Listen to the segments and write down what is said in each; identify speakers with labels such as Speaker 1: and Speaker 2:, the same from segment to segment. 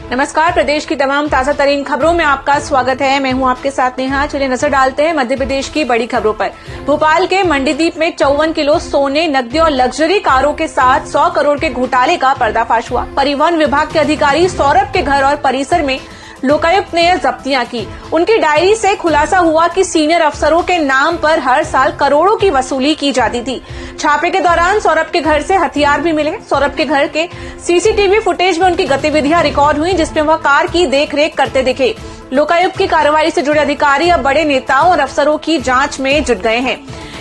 Speaker 1: नमस्कार, प्रदेश की तमाम ताजा तरीन खबरों में आपका स्वागत है। मैं हूं आपके साथ नेहा। चलिए नजर डालते हैं मध्य प्रदेश की बड़ी खबरों पर। भोपाल के मंडीदीप में 54 किलो सोने, नकदी और लग्जरी कारों के साथ 100 करोड़ के घोटाले का पर्दाफाश हुआ। परिवहन विभाग के अधिकारी सौरभ के घर और परिसर में लोकायुक्त ने जब्तियां की। उनकी डायरी से खुलासा हुआ कि सीनियर अफसरों के नाम पर हर साल करोड़ों की वसूली की जाती थी। छापे के दौरान सौरभ के घर से हथियार भी मिले। सौरभ के घर के सीसीटीवी फुटेज में उनकी गतिविधियां रिकॉर्ड हुई, जिसमें वह कार की देखरेख करते दिखे। लोकायुक्त की कार्रवाई से जुड़े अधिकारी अब बड़े नेताओं और अफसरों की जांच में जुट गए हैं।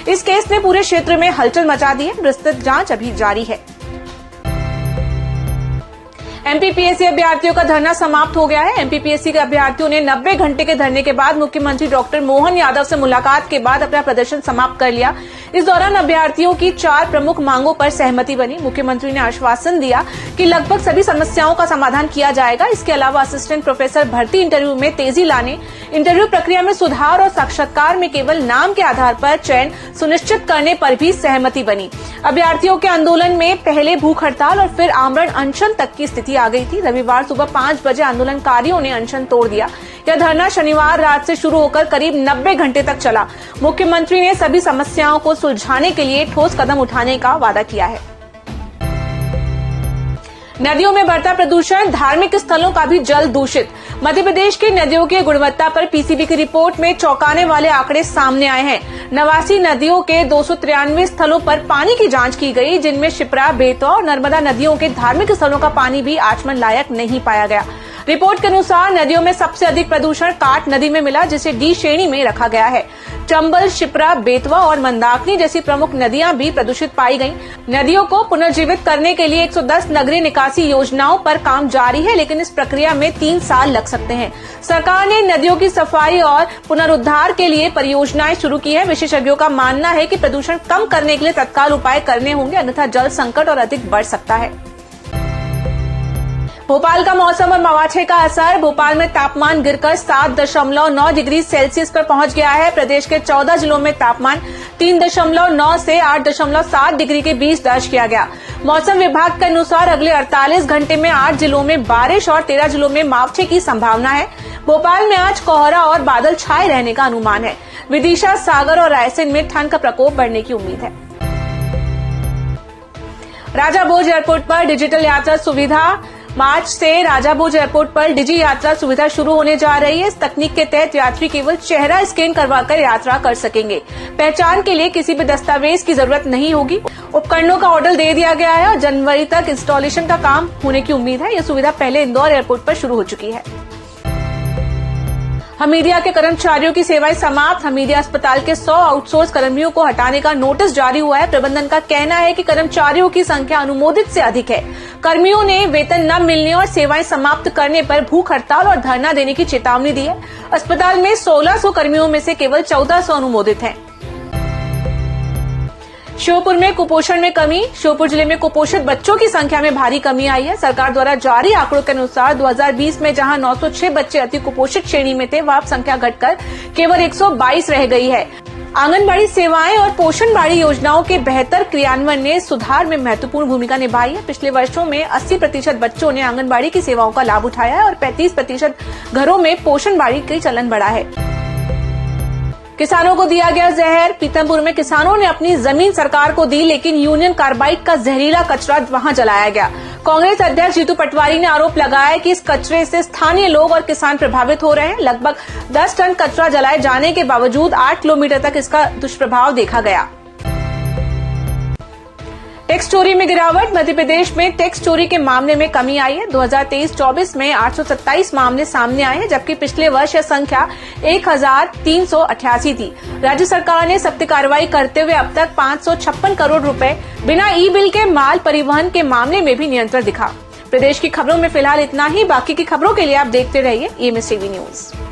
Speaker 1: इस केस ने पूरे क्षेत्र में हलचल मचा दी है। विस्तृत जांच अभी जारी है। एमपीपीएससी अभ्यर्थियों का धरना समाप्त हो गया है। एमपीपीएससी के अभ्यर्थियों ने 90 घंटे के धरने के बाद मुख्यमंत्री डॉक्टर मोहन यादव से मुलाकात के बाद अपना प्रदर्शन समाप्त कर लिया। इस दौरान अभ्यर्थियों की 4 प्रमुख मांगों पर सहमति बनी। मुख्यमंत्री ने आश्वासन दिया कि लगभग सभी समस्याओं का समाधान किया जाएगा। इसके अलावा असिस्टेंट प्रोफेसर भर्ती इंटरव्यू में तेजी लाने, इंटरव्यू प्रक्रिया में सुधार और साक्षात्कार में केवल नाम के आधार पर चयन सुनिश्चित करने पर भी सहमति बनी। अभ्यर्थियों के आंदोलन में पहले भूख हड़ताल और फिर आमरण अनशन तक की स्थिति आ गई थी। रविवार सुबह 5 बजे आंदोलनकारियों ने अनशन तोड़ दिया। यह धरना शनिवार रात से शुरू होकर करीब 90 घंटे तक चला। मुख्यमंत्री ने सभी समस्याओं को सुलझाने के लिए ठोस कदम उठाने का वादा किया है। नदियों में बढ़ता प्रदूषण, धार्मिक स्थलों का भी जल दूषित। मध्य प्रदेश की नदियों की गुणवत्ता पर पीसीबी की रिपोर्ट में चौंकाने वाले आंकड़े सामने आए हैं। 89 नदियों के 293 स्थलों पर पानी की जांच की गई, जिनमें शिप्रा, बेतवा और नर्मदा नदियों के धार्मिक स्थलों का पानी भी आचमन लायक नहीं पाया गया। रिपोर्ट के अनुसार नदियों में सबसे अधिक प्रदूषण काट नदी में मिला, जिसे डी श्रेणी में रखा गया है। चंबल, शिप्रा, बेतवा और मंदाकिनी जैसी प्रमुख नदियां भी प्रदूषित पाई गईं। नदियों को पुनर्जीवित करने के लिए 110 नगरीय निकासी योजनाओं पर काम जारी है, लेकिन इस प्रक्रिया में 3 साल लग सकते हैं। सरकार ने नदियों की सफाई और पुनरुद्धार के लिए परियोजनाएं शुरू की है। विशेषज्ञों का मानना है कि प्रदूषण कम करने के लिए तत्काल उपाय करने होंगे, अन्यथा जल संकट और अधिक बढ़ सकता है। भोपाल का मौसम और मवाछे का असर। भोपाल में तापमान गिरकर 7.9 डिग्री सेल्सियस पर पहुंच गया है। प्रदेश के 14 जिलों में तापमान 3.9 से 8.7 डिग्री के बीच दर्ज किया गया। मौसम विभाग के अनुसार अगले 48 घंटे में 8 जिलों में बारिश और 13 जिलों में मावठे की संभावना है। भोपाल में आज कोहरा और बादल छाए रहने का अनुमान है। विदिशा, सागर और रायसेन में ठंड का प्रकोप बढ़ने की उम्मीद है। राजा भोज एयरपोर्ट पर डिजिटल यात्रा सुविधा। मार्च से राजा भोज एयरपोर्ट पर डिजी यात्रा सुविधा शुरू होने जा रही है। इस तकनीक के तहत यात्री केवल चेहरा स्कैन करवाकर यात्रा कर सकेंगे। पहचान के लिए किसी भी दस्तावेज की जरूरत नहीं होगी। उपकरणों का ऑर्डर दे दिया गया है और जनवरी तक इंस्टॉलेशन का काम होने की उम्मीद है। यह सुविधा पहले इंदौर एयरपोर्ट पर शुरू हो चुकी है। हमीदिया के कर्मचारियों की सेवाएं समाप्त। हमीदिया अस्पताल के 100 आउटसोर्स कर्मियों को हटाने का नोटिस जारी हुआ है। प्रबंधन का कहना है कि कर्मचारियों की संख्या अनुमोदित से अधिक है। कर्मियों ने वेतन न मिलने और सेवाएं समाप्त करने पर भूख हड़ताल और धरना देने की चेतावनी दी है। अस्पताल में 1600 कर्मियों में से केवल 1400 अनुमोदित हैं। श्योपुर में कुपोषण में कमी। श्योपुर जिले में कुपोषित बच्चों की संख्या में भारी कमी आई है। सरकार द्वारा जारी आंकड़ों के अनुसार 2020 में जहां 906 बच्चे अति कुपोषित श्रेणी में थे, वह अब संख्या घटकर केवल 122 रह गई है। आंगनबाड़ी सेवाएं और पोषण बाड़ी योजनाओं के बेहतर क्रियान्वयन ने सुधार में महत्वपूर्ण भूमिका निभाई है। पिछले वर्षों में 80% बच्चों ने आंगनबाड़ी की सेवाओं का लाभ उठाया है और 35% घरों में पोषण बाड़ी का चलन बढ़ा है। किसानों को दिया गया जहर। पीतमपुर में किसानों ने अपनी जमीन सरकार को दी, लेकिन यूनियन कार्बाइड का जहरीला कचरा वहां जलाया गया। कांग्रेस अध्यक्ष जीतू पटवारी ने आरोप लगाया कि इस कचरे से स्थानीय लोग और किसान प्रभावित हो रहे हैं। लगभग 10 टन कचरा जलाए जाने के बावजूद 8 किलोमीटर तक इसका दुष्प्रभाव देखा गया। टैक्स चोरी में गिरावट। मध्य प्रदेश में टैक्स चोरी के मामले में कमी आई है। 2023-24 में 827 मामले सामने आए हैं, जबकि पिछले वर्ष यह संख्या 1388 थी। राज्य सरकार ने सख्त कार्रवाई करते हुए अब तक 556 करोड़ रुपए बिना ई बिल के माल परिवहन के मामले में भी नियंत्रण दिखा। प्रदेश की खबरों में फिलहाल इतना ही। बाकी की खबरों के लिए आप देखते रहिए EMS TV न्यूज।